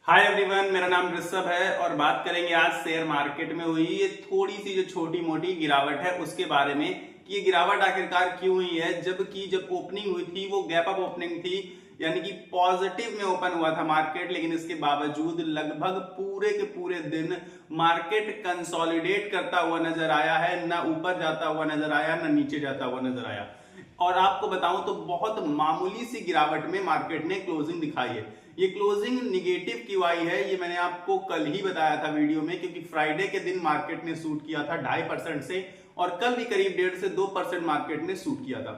Hi everyone, मेरा नाम ऋषभ है और बात करेंगे आज शेयर मार्केट में हुई ये थोड़ी सी जो छोटी मोटी गिरावट है उसके बारे में कि ये गिरावट आखिरकार क्यों हुई है। जब ओपनिंग हुई थी वो गैप अप ओपनिंग थी, यानी कि पॉजिटिव में ओपन हुआ था मार्केट, लेकिन इसके बावजूद लगभग पूरे के पूरे दिन मार्केट कंसोलिडेट करता हुआ नजर आया है। ना ऊपर जाता हुआ नजर आया, ना नीचे जाता हुआ नजर आया। और आपको बताऊं तो बहुत मामूली सी गिरावट में मार्केट ने क्लोजिंग दिखाई है। ये क्लोजिंग निगेटिव क्यों आई है ये मैंने आपको कल ही बताया था वीडियो में, क्योंकि फ्राइडे के दिन मार्केट ने शूट किया था 2.5% से और कल भी करीब 1.5 से 2% मार्केट ने शूट किया था।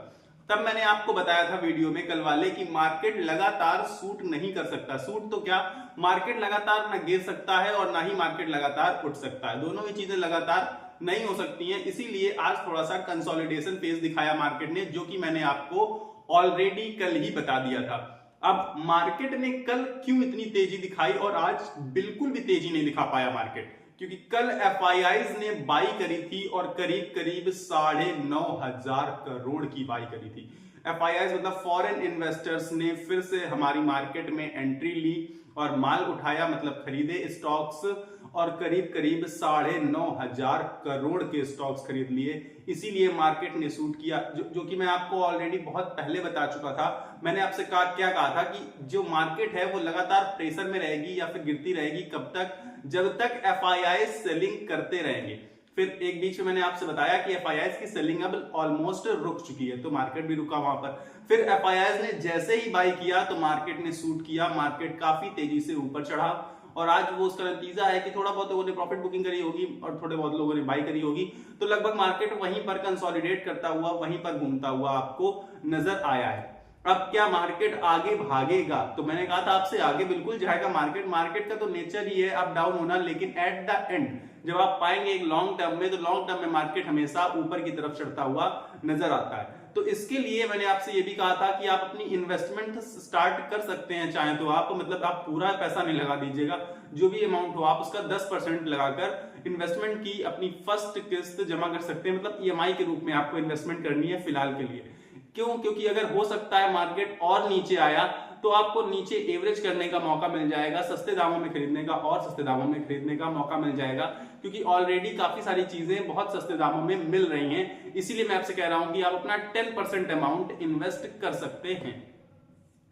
तब मैंने आपको बताया था वीडियो में कल वाले कि मार्केट लगातार शूट नहीं कर सकता। शूट तो क्या, मार्केट लगातार ना गिर सकता है और ना ही मार्केट लगातार उठ सकता है। दोनों ही चीजें लगातार नहीं हो सकती हैं। इसीलिए आज थोड़ा सा कंसोलिडेशन फेज दिखाया मार्केट ने, जो कि मैंने आपको ऑलरेडी कल ही बता दिया था। अब मार्केट ने कल क्यों इतनी तेजी दिखाई और आज बिल्कुल भी तेजी नहीं दिखा पाया मार्केट, क्योंकि कल एफआईआईज ने बाई करी थी और करीब करीब 9,500 करोड़ की बाई करी थी। एफआईआईज मतलब फॉरेन इन्वेस्टर्स ने फिर से हमारी मार्केट में एंट्री ली और माल उठाया, मतलब खरीदे स्टॉक्स, और करीब करीब 9,500 करोड़ के स्टॉक्स खरीद लिए। इसीलिए मार्केट ने शूट किया, जो कि मैं आपको ऑलरेडी बहुत पहले बता चुका था। मैंने आपसे क्या कहा था कि जो मार्केट है वो लगातार प्रेशर में रहेगी या फिर गिरती रहेगी कब तक, जब तक एफआईआई सेलिंग करते रहेंगे। फिर एक बीच में मैंने आपसे बताया कि एफआईआई की सेलिंग अब ऑलमोस्ट रुक चुकी है, तो मार्केट भी रुका वहां पर। फिर एफआईआई ने जैसे ही बाई किया तो मार्केट ने शूट किया, मार्केट काफी तेजी से ऊपर चढ़ा और आज वो उसका नतीजा है कि थोड़ा बहुत लोगों ने प्रॉफिट बुकिंग करी होगी और थोड़े बहुत लोगों ने बाई करी होगी। तो लगभग मार्केट वहीं पर कंसोलिडेट करता हुआ, वहीं पर घूमता हुआ आपको नजर आया है। अब क्या मार्केट आगे भागेगा? तो मैंने कहा था आपसे, आगे बिल्कुल जाएगा मार्केट। मार्केट का तो नेचर ही है अप डाउन होना, लेकिन एट द एंड जब आप पाएंगे एक लॉन्ग टर्म में, तो लॉन्ग टर्म में मार्केट हमेशा ऊपर की तरफ चढ़ता हुआ नजर आता है। तो इसके लिए मैंने आपसे ये भी कहा था कि आप अपनी इन्वेस्टमेंट स्टार्ट कर सकते हैं चाहे तो आप, मतलब आप पूरा पैसा नहीं लगा दीजिएगा, जो भी अमाउंट हो आप उसका 10% लगाकर इन्वेस्टमेंट की अपनी फर्स्ट किस्त जमा कर सकते हैं। मतलब ईएमआई के रूप में आपको इन्वेस्टमेंट करनी है फिलहाल के लिए। क्यों? क्योंकि अगर हो सकता है मार्केट और नीचे आया तो आपको नीचे एवरेज करने का मौका मिल जाएगा, सस्ते दामों में खरीदने का और सस्ते दामों में खरीदने का मौका मिल जाएगा, क्योंकि ऑलरेडी काफी सारी चीजें बहुत सस्ते दामों में मिल रही हैं। इसीलिए मैं आपसे कह रहा हूं कि आप अपना 10% अमाउंट इन्वेस्ट कर सकते हैं।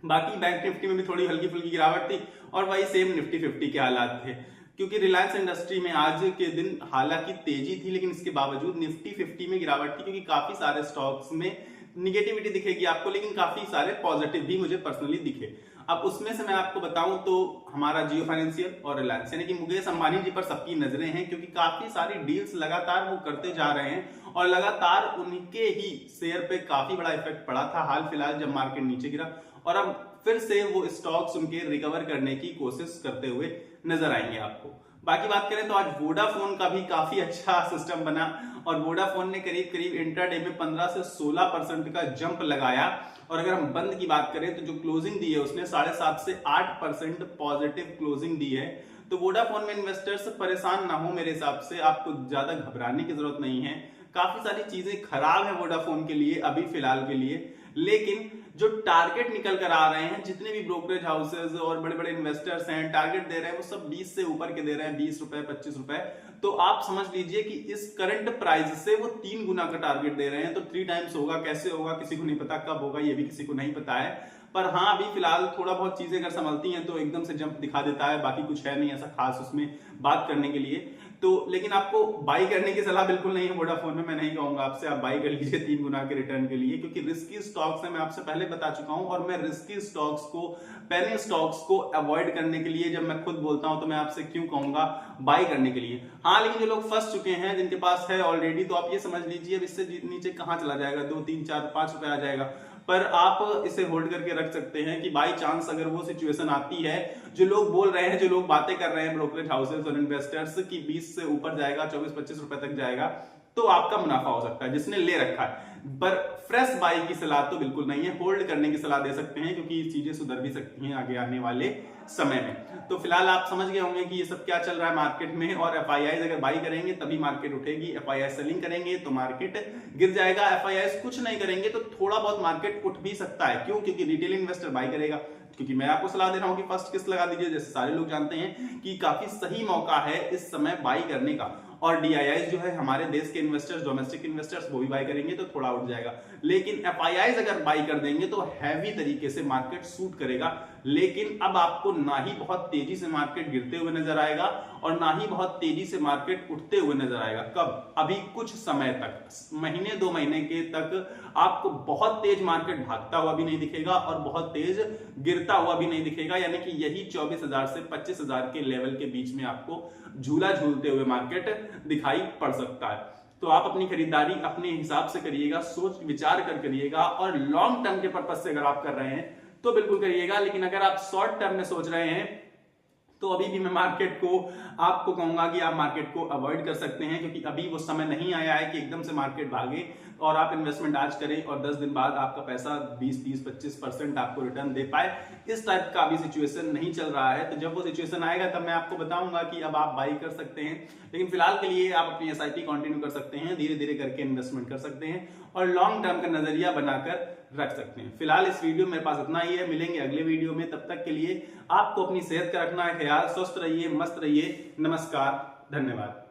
बाकी बैंक निफ्टी में भी थोड़ी हल्की फुल्की गिरावट थी और वही सेम निफ्टी 50 के हालात थे, क्योंकि रिलायंस इंडस्ट्री में आज के दिन हालांकि तेजी थी, लेकिन इसके बावजूद निफ्टी 50 में गिरावट थी, क्योंकि काफी सारे स्टॉक्स में निगेटिविटी दिखेगी आपको, लेकिन काफी सारे पॉजिटिव भी मुझे पर्सनली दिखे। अब उसमें से मैं आपको बताऊं तो हमारा जियो फाइनेंशियल और रिलायंस, यानी कि मुकेश अंबानी जी पर सबकी नजरें हैं, क्योंकि काफी सारी डील्स लगातार वो करते जा रहे हैं और लगातार उनके ही शेयर पे काफी बड़ा इफेक्ट पड़ा था हाल फिलहाल जब मार्केट नीचे गिरा, और अब फिर से वो स्टॉक्स उनके रिकवर करने की कोशिश करते हुए नजर आएंगे आपको। बाकी बात करें तो आज वोडाफोन का भी काफी अच्छा सिस्टम बना और वोडाफोन ने करीब करीब इंट्राडे में 15 से 16% का जंप लगाया। और अगर हम बंद की बात करें तो जो क्लोजिंग दी है उसने 7.5 से 8% पॉजिटिव क्लोजिंग दी है। तो वोडाफोन में इन्वेस्टर्स परेशान ना हो, मेरे हिसाब से आपको ज्यादा घबराने की जरूरत नहीं है। काफी सारी चीजें खराब है वोडाफोन के लिए अभी फिलहाल के लिए, लेकिन जो टारगेट निकल कर आ रहे हैं, जितने भी ब्रोकरेज हाउसेज और बड़े बड़े इन्वेस्टर्स हैं टारगेट दे रहे हैं, वो सब 20 से ऊपर के दे रहे हैं, 20 रुपए 25 रुपए। तो आप समझ लीजिए कि इस करंट प्राइस से वो 3 गुना का टारगेट दे रहे हैं। तो 3 टाइम्स होगा, कैसे होगा किसी को नहीं पता, कब होगा ये भी किसी को नहीं पता है। पर हाँ, अभी फिलहाल थोड़ा बहुत चीजें अगर संभलती हैं तो एकदम से जंप दिखा देता है, बाकी कुछ है नहीं ऐसा खास उसमें बात करने के लिए। तो लेकिन आपको बाई करने की सलाह बिल्कुल नहीं है वोडाफोन में, मैं नहीं कहूंगा आपसे आप बाई कर लीजिए 3 गुना के रिटर्न के लिए, क्योंकि रिस्की स्टॉक्स है, मैं आपसे पहले बता चुका हूं। और मैं रिस्की स्टॉक्स को, पेनी स्टॉक्स को अवॉइड करने के लिए जब मैं खुद बोलता हूं तो मैं आपसे क्यों कहूंगा बाई करने के लिए। हाँ, लेकिन जो लोग फंस चुके हैं, जिनके पास है ऑलरेडी, तो आप ये समझ लीजिए अब इससे नीचे कहां चला जाएगा, 2 3 4 5 रुपए आ जाएगा। पर आप इसे होल्ड करके रख सकते हैं कि बाई चांस अगर वो सिचुएशन आती है, जो लोग बोल रहे हैं, जो लोग बातें कर रहे हैं ब्रोकरेज हाउसेस और इन्वेस्टर्स की 20 से ऊपर जाएगा, 24-25 रुपए तक जाएगा, तो आपका मुनाफा हो सकता है जिसने ले रखा है। पर फ्रेश बाई की सलाह तो बिल्कुल नहीं है, होल्ड करने की सलाह दे सकते हैं, क्योंकि चीजें सुधर भी सकती हैं आगे आने वाले समय में। तो फिलहाल आप समझ गए होंगे कि ये सब क्या चल रहा है मार्केट में, और एफआईआई अगर बाई करेंगे तभी मार्केट उठेगी, एफआईआई सेलिंग करेंगे तो मार्केट गिर जाएगा, एफआईआई कुछ नहीं करेंगे तो थोड़ा बहुत मार्केट उठ भी सकता है। क्यों? क्योंकि रिटेल इन्वेस्टर बाई करेगा, क्योंकि मैं आपको सलाह दे रहा हूं कि फर्स्ट किस्त लगा दीजिए, जैसे सारे लोग जानते हैं कि काफी सही मौका है इस समय बाई करने का। और DIIs जो है हमारे देश के इन्वेस्टर्स, डोमेस्टिक इन्वेस्टर्स, वो भी बाई करेंगे तो थोड़ा उठ जाएगा। लेकिन FIIs अगर बाई कर देंगे तो हैवी तरीके से मार्केट सूट करेगा। लेकिन अब आपको ना ही बहुत तेजी से मार्केट गिरते हुए नजर आएगा और ना ही बहुत तेजी से मार्केट उठते हुए नजर आएगा। कब? अभी कुछ समय तक, महीने 2 महीने के तक आपको बहुत तेज मार्केट भागता हुआ भी नहीं दिखेगा और बहुत तेज गिरता हुआ भी नहीं दिखेगा। यानी कि यही 24,000 से 25,000 के लेवल के बीच में आपको झूला झूलते हुए मार्केट दिखाई पड़ सकता है। तो आप अपनी खरीदारी अपने हिसाब से करिएगा, सोच विचार कर करिएगा, और लॉन्ग टर्म के पर्पज से अगर आप कर रहे हैं तो बिल्कुल करिएगा। लेकिन अगर आप शॉर्ट टर्म में सोच रहे हैं तो अभी भी मैं मार्केट को आपको कहूंगा कि आप मार्केट को अवॉइड कर सकते हैं, क्योंकि अभी वो समय नहीं आया है कि एकदम से मार्केट भागे और आप इन्वेस्टमेंट आज करें और 10 दिन बाद आपका पैसा 20, 30, 25% आपको रिटर्न दे पाए। इस टाइप का अभी सिचुएशन नहीं चल रहा है। तो जब वो सिचुएशन आएगा तब मैं आपको बताऊंगा कि अब आप बाई कर सकते हैं। लेकिन फिलहाल के लिए आप अपनी SIP कंटिन्यू कर सकते हैं, धीरे धीरे करके इन्वेस्टमेंट कर सकते हैं और लॉन्ग टर्म का नजरिया बनाकर रख सकते हैं। फिलहाल इस वीडियो मेरे पास इतना ही है, मिलेंगे अगले वीडियो में। तब तक के लिए आपको अपनी सेहत का रखना है ख्याल, स्वस्थ रहिए, मस्त रहिए। नमस्कार, धन्यवाद।